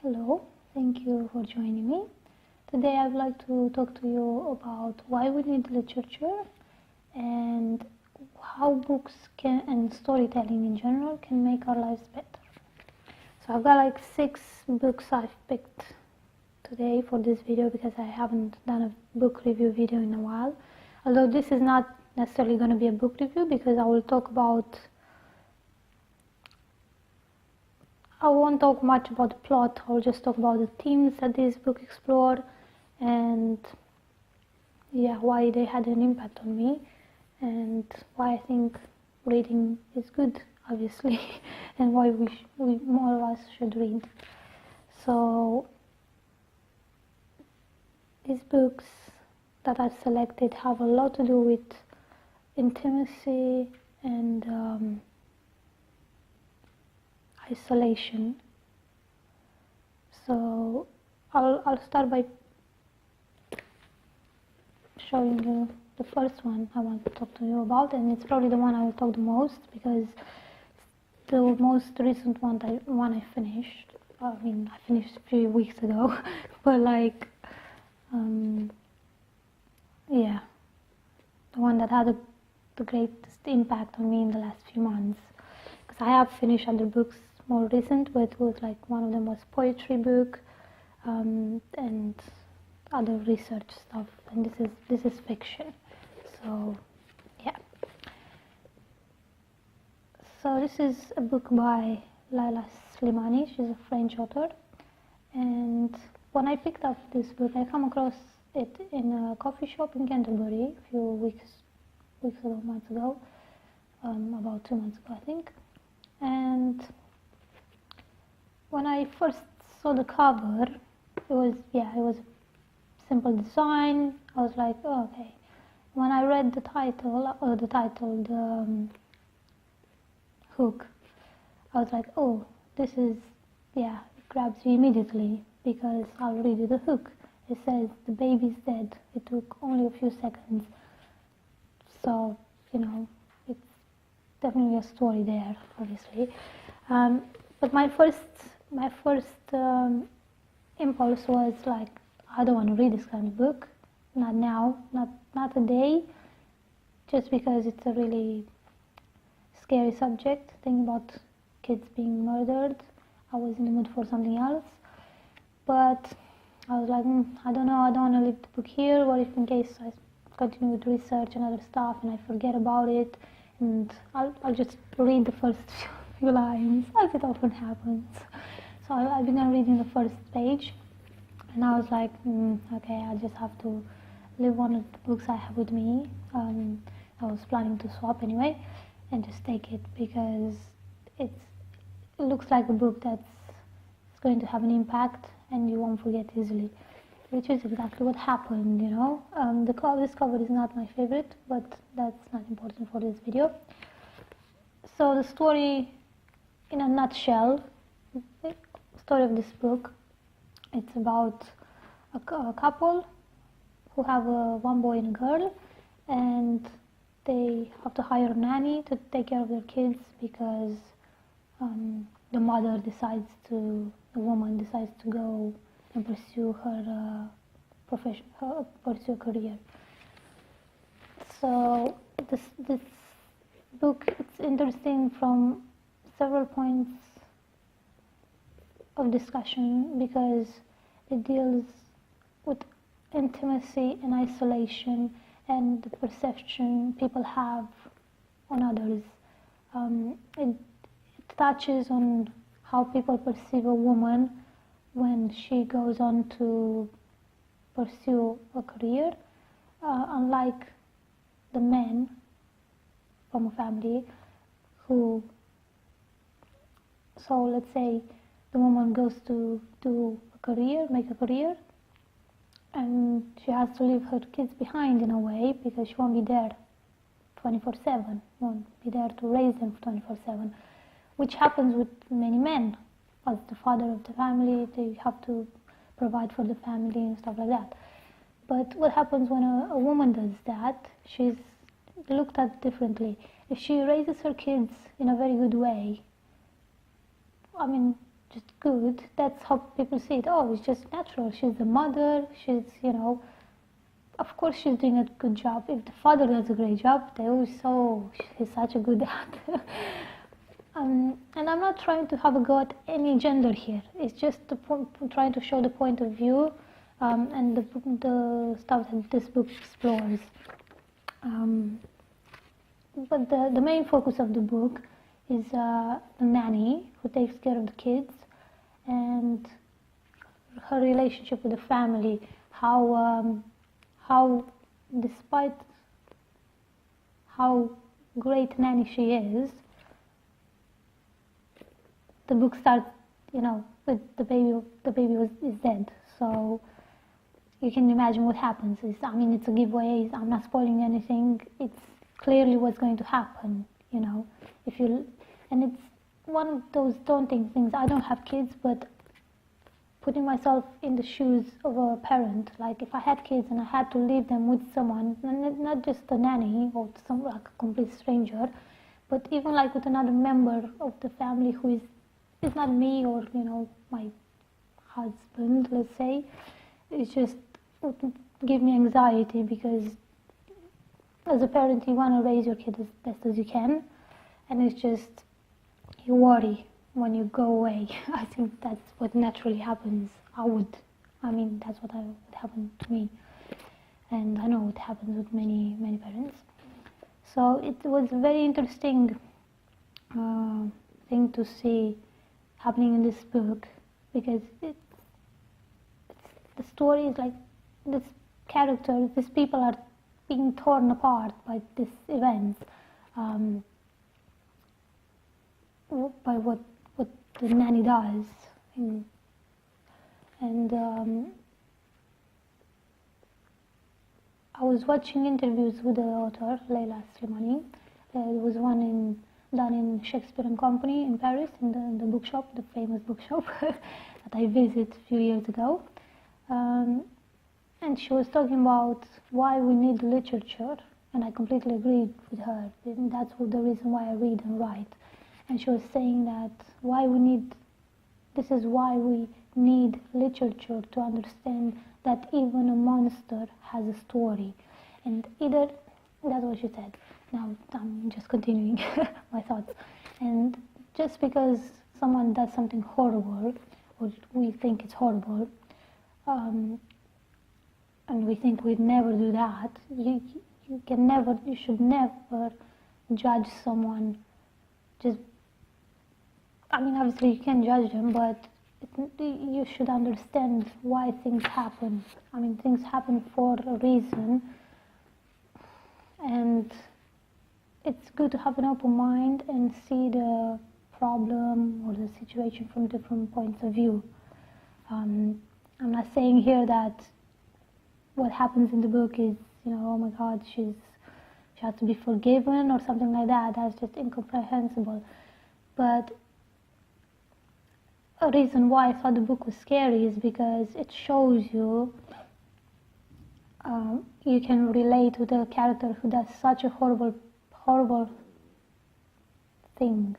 Hello, thank you for joining me. Today I'd like to talk to you about why we need literature and how books can, and storytelling in general, can make our lives better. So I've got like 6 books I've picked today for this video because I haven't done a book review video in a while. Although this is not necessarily going to be a book review because I won't talk much about the plot. I'll just talk about the themes that this book explored and why they had an impact on me and why I think reading is good, obviously, and why we more of us should read. So these books that I've selected have a lot to do with intimacy and isolation. So I'll start by showing you the first one I want to talk to you about, and it's probably the one I will talk the most because it's the most recent one I finished. I mean, I finished a few weeks ago, but like, the one that had the greatest impact on me in the last few months. Because I have finished other books more recent, but it was like one of them was poetry book and other research stuff, and this is fiction. So yeah. So this is a book by Leila Slimani. She's a French author, and when I picked up this book, I come across it in a coffee shop in Canterbury a few months ago, about 2 months ago I think. And when I first saw the cover, it was a simple design. I was like, oh, okay. When I read the title, hook, I was like, oh, this is, it grabs you immediately because I'll read you the hook. It says, the baby's dead. It took only a few seconds. So, it's definitely a story there, obviously. But my first impulse was like, I don't want to read this kind of book. Not now, not today, just because it's a really scary subject. Thinking about kids being murdered, I was in the mood for something else. But I was like, I don't know, I don't want to leave the book here. What if in case I continue with research and other stuff and I forget about it, and I'll just read the first few lines, as it often happens. So I began reading the first page, and I was like, okay, I just have to leave one of the books I have with me. I was planning to swap anyway, and just take it because it looks like a book that's going to have an impact and you won't forget easily, which is exactly what happened, This cover is not my favorite, but that's not important for this video. So the story, in a nutshell, the story of this book, it's about a couple who have one boy and a girl, and they have to hire a nanny to take care of their kids because the woman decides to go and pursue her pursue a career. So this book, it's interesting from several points of discussion because it deals with intimacy and isolation and the perception people have on others. It touches on how people perceive a woman when she goes on to pursue a career, unlike the men from a family who, so let's say the woman goes to make a career, and she has to leave her kids behind in a way because she won't be there 24/7, won't be there to raise them 24/7, which happens with many men. As the father of the family, they have to provide for the family and stuff like that. But what happens when a woman does that? She's looked at differently. If she raises her kids in a very good way, I mean, just good, that's how people see it. Oh, it's just natural. She's the mother. She's, you know, of course she's doing a good job. If the father does a great job, they always say, oh, he's such a good dad. And I'm not trying to have a go at any gender here. It's just the point, trying to show the point of view and the stuff that this book explores. But the main focus of the book is the nanny who takes care of the kids and her relationship with the family. How despite how great nanny she is, the book starts, you know, with the baby is dead. So you can imagine what happens. I mean, it's a giveaway. I'm not spoiling anything. It's clearly what's going to happen, you know. And it's one of those daunting things. I don't have kids, but putting myself in the shoes of a parent, like if I had kids and I had to leave them with someone, not just a nanny or some like a complete stranger, but even like with another member of the family who is not me or, you know, my husband, let's say, it just would give me anxiety, because as a parent you want to raise your kid as best as you can, and it's just, you worry when you go away. I think that's what naturally happens. That's what would happen to me, and I know it happens with many parents. So it was a very interesting thing to see happening in this book, because the story is like this character, these people are being torn apart by this event, by what the nanny does, and I was watching interviews with the author Leila Slimani. There was one done in Shakespeare and Company in Paris, in the bookshop, the famous bookshop that I visited a few years ago. And she was talking about why we need literature, and I completely agreed with her. And that's the reason why I read and write. And she was saying that this is why we need literature, to understand that even a monster has a story. And that's what she said. Now I'm just continuing my thoughts. And just because someone does something horrible, or we think it's horrible, and we think we'd never do that, you should never judge someone. Obviously you can judge them, but you should understand why things happen. Things happen for a reason, and it's good to have an open mind and see the problem or the situation from different points of view. I'm not saying here that what happens in the book is, oh my God, she has to be forgiven or something like that. That's just incomprehensible. But a reason why I thought the book was scary is because it shows you you can relate with a character who does such a horrible thing.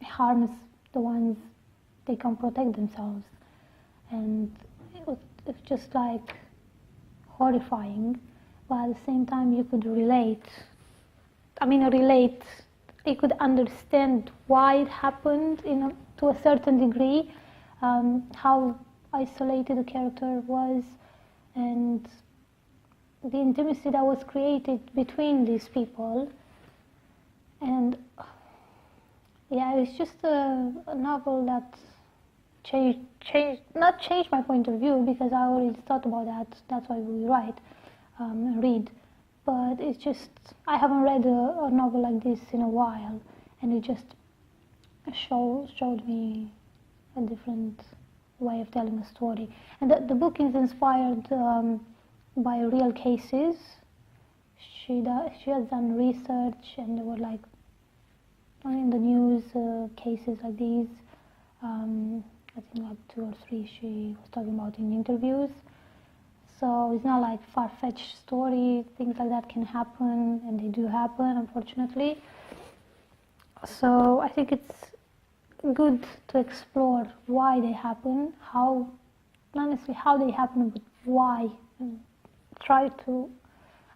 It harms the ones they can't protect themselves, and it's just like horrifying, but at the same time you could relate. You could understand why it happened to a certain degree, how isolated the character was, and the intimacy that was created between these people. And yeah, it's just a novel that not changed my point of view, because I already thought about that. That's why we write and read. But it's just, I haven't read a novel like this in a while, and it just showed me a different way of telling a story. And the book is inspired by real cases. She has done research, and there were like in the news cases like these. I think like 2 or 3 she was talking about in interviews. So it's not like far-fetched story. Things like that can happen, and they do happen, unfortunately. So I think it's good to explore why they happen, how, not necessarily how they happen, but why, and try to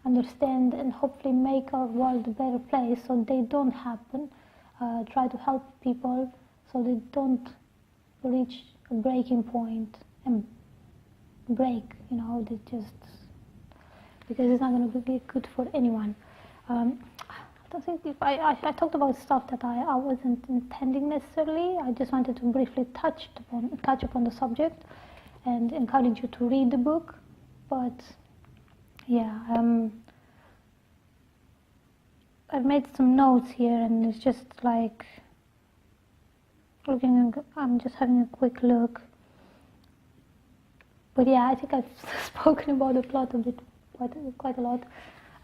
understand and hopefully make our world a better place so they don't happen. Try to help people so they don't reach a breaking point and break, you know, they just, because it's not going to be good for anyone. I don't think if I talked about stuff that I wasn't intending necessarily. I just wanted to briefly touch upon the subject and encourage you to read the book. But yeah, I've made some notes here, and it's just like I'm just having a quick look. But yeah, I think I've spoken about the plot a bit, quite a lot.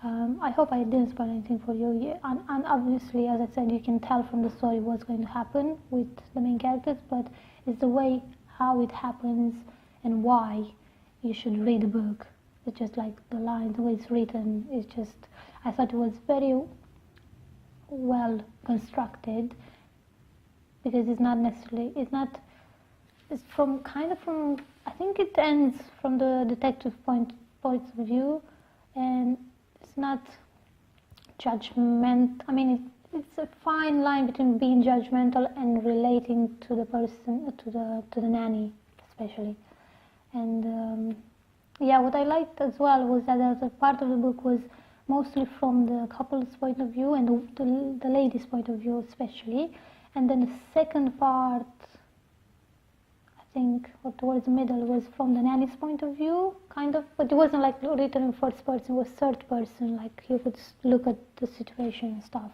I hope I didn't spoil anything for you. Yeah, and obviously, as I said, you can tell from the story what's going to happen with the main characters, but it's the way how it happens and why you should read the book. It's just like the lines, the way it's written, it's just, I thought it was very well constructed, because it's not necessarily, it's from, I think it ends from the detective point of view, and it's not judgment. I mean, it's a fine line between being judgmental and relating to the person, to the nanny, especially. And yeah, what I liked as well was that the part of the book was mostly from the couple's point of view and the lady's point of view, especially. And then the second part, I think, or towards the middle, was from the nanny's point of view, kind of, but it wasn't like written in first person, it was third person, like you could look at the situation and stuff.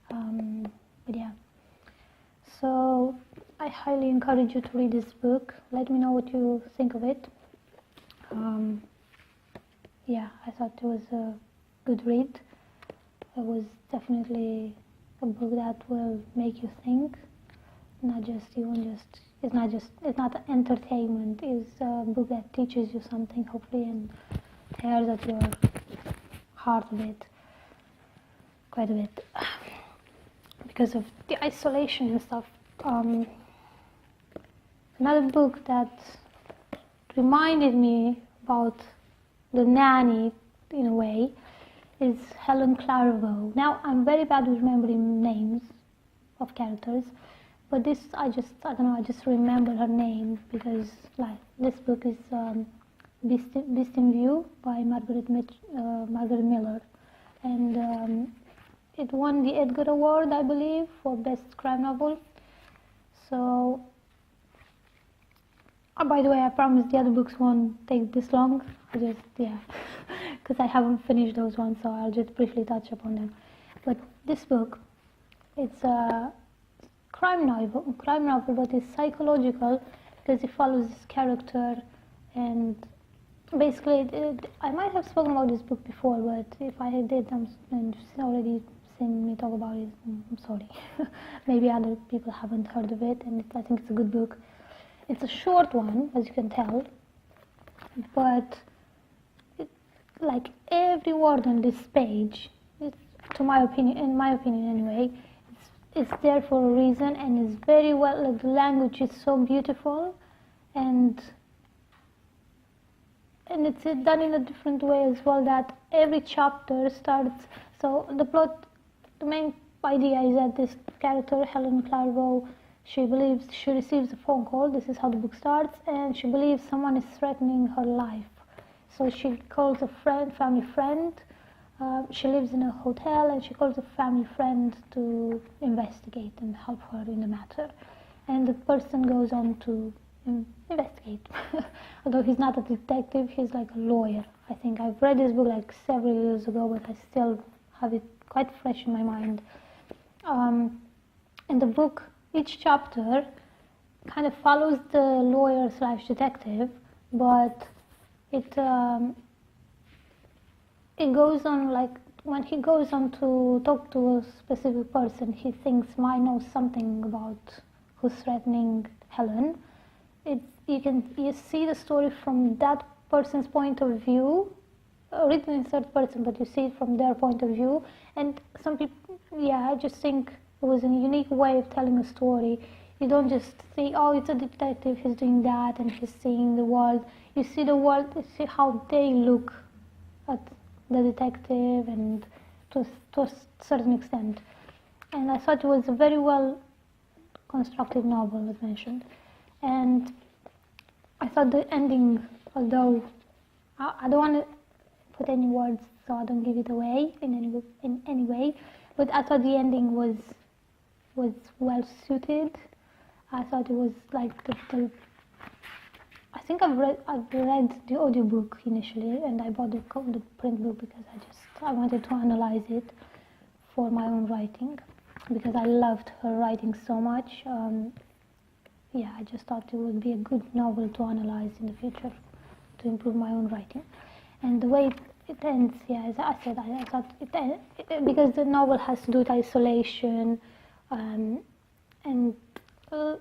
But yeah, so I highly encourage you to read this book. Let me know what you think of it. Yeah, I thought it was a good read. It was definitely a book that will make you think, not just it's not entertainment. It's a book that teaches you something, hopefully, and tears at your heart a bit, quite a bit, because of the isolation and stuff. Another book that reminded me about the nanny in a way is Helen Clairvaux. Now, I'm very bad with remembering names of characters, but this, I don't know, I just remember her name because, like, this book is Beast in View by Margaret Miller, and it won the Edgar Award, I believe, for Best Crime Novel. So, by the way, I promise the other books won't take this long. Because I haven't finished those ones, so I'll just briefly touch upon them. But this book, it's a crime novel, but it's psychological because it follows this character, and basically, I might have spoken about this book before, but if I did, and you've already seen me talk about it, I'm sorry. Maybe other people haven't heard of it, and I think it's a good book. It's a short one, as you can tell, but like every word on this page, in my opinion anyway, it's there for a reason, and it's very well, like the language is so beautiful, and it's done in a different way as well, that every chapter starts, so the main idea is that this character, Helen Clairvaux, she receives a phone call, this is how the book starts, and she believes someone is threatening her life. So she calls a family friend. She lives in a hotel, and she calls a family friend to investigate and help her in the matter. And the person goes on to investigate. Although he's not a detective, he's like a lawyer. I think I've read this book like several years ago, but I still have it quite fresh in my mind. In the book, each chapter kind of follows the lawyer/detective, but it goes on, like when he goes on to talk to a specific person he thinks might know something about who's threatening Helen. You see the story from that person's point of view, written in third person, but you see it from their point of view. And some people, yeah, I just think It was a unique way of telling a story. You don't just see, oh, it's a detective, he's doing that, and he's seeing the world. You see the world, you see how they look at the detective, and to a certain extent. And I thought it was a very well constructed novel, as mentioned. And I thought the ending, although I don't want to put any words so I don't give it away in any way, but I thought the ending was well suited. I thought it was like the I think I've read the audiobook initially, and I bought the print book because I wanted to analyze it for my own writing, because I loved her writing so much. Yeah, I just thought it would be a good novel to analyze in the future to improve my own writing. And the way it ends, yeah, as I said, I thought because the novel has to do with isolation, and I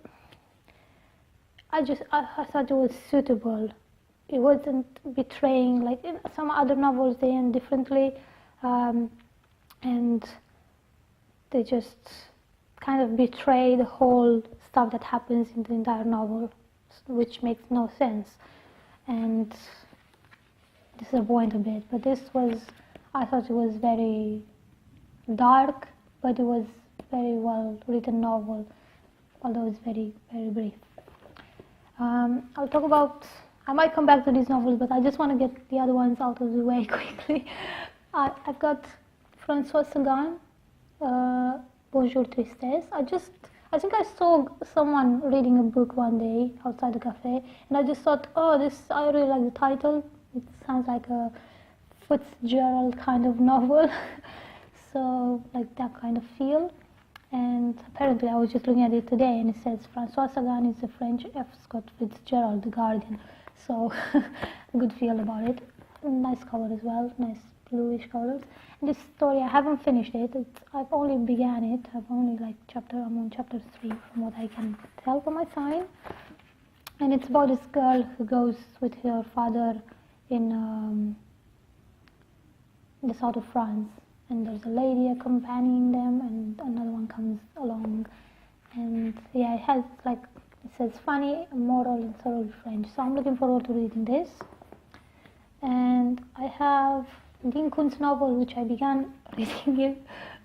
thought it was suitable. It wasn't betraying, like in some other novels they end differently, and they just kind of betray the whole stuff that happens in the entire novel, which makes no sense and disappoint a bit. But this was, I thought it was very dark, but it was very well written novel, although it's very, very brief. I'll talk about, I might come back to these novels, but I just want to get the other ones out of the way quickly. I've got François Sagan, Bonjour Tristesse. I think I saw someone reading a book one day outside the cafe, and I just thought, oh, I really like the title. It sounds like a Fitzgerald kind of novel, so like that kind of feel. And apparently I was just looking at it today, and it says François Sagan is a French F. Scott Fitzgerald, The Guardian. So good feel about it. Nice cover as well, nice bluish colors. And this story, I haven't finished it. I've only began it. I'm on chapter 3 from what I can tell from my sign. And it's about this girl who goes with her father in the south of France. And there's a lady accompanying them, and another one comes along. And yeah, it says funny, moral, and thoroughly French. So I'm looking forward to reading this. And I have Dean Koontz novel, which I began reading it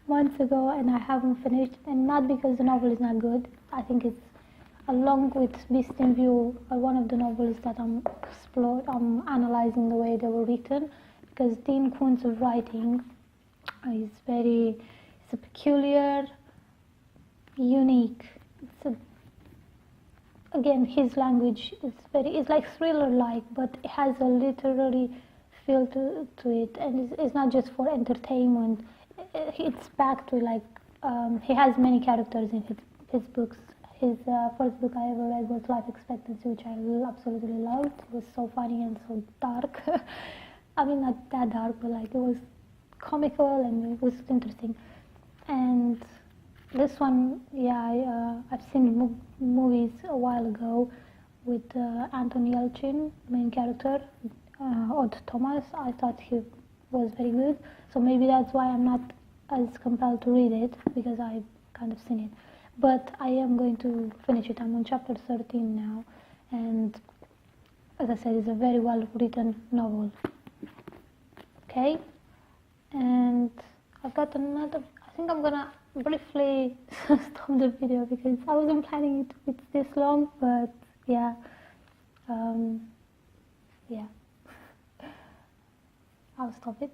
months ago, and I haven't finished. And not because the novel is not good. I think it's, along with Beast in View, one of the novels that I'm analyzing the way they were written, because Dean Koontz's writing is it's a peculiar, unique. Again, his language is it's like thriller-like, but it has a literary feel to it, and it's not just for entertainment. It's back to he has many characters in his books. His first book I ever read was Life Expectancy, which I absolutely loved. It was so funny and so dark. I mean, not that dark, but it was comical and it was interesting. And this one, yeah, I've seen movies a while ago with Anton Yelchin, main character, Odd Thomas. I thought he was very good, so maybe that's why I'm not as compelled to read it, because I've kind of seen it. But I am going to finish it. I'm on chapter 13 now, and as I said, it's a very well written novel. Okay, and I've got another. I think I'm gonna briefly stop the video because I wasn't planning it to be this long, but yeah, yeah, I'll stop it.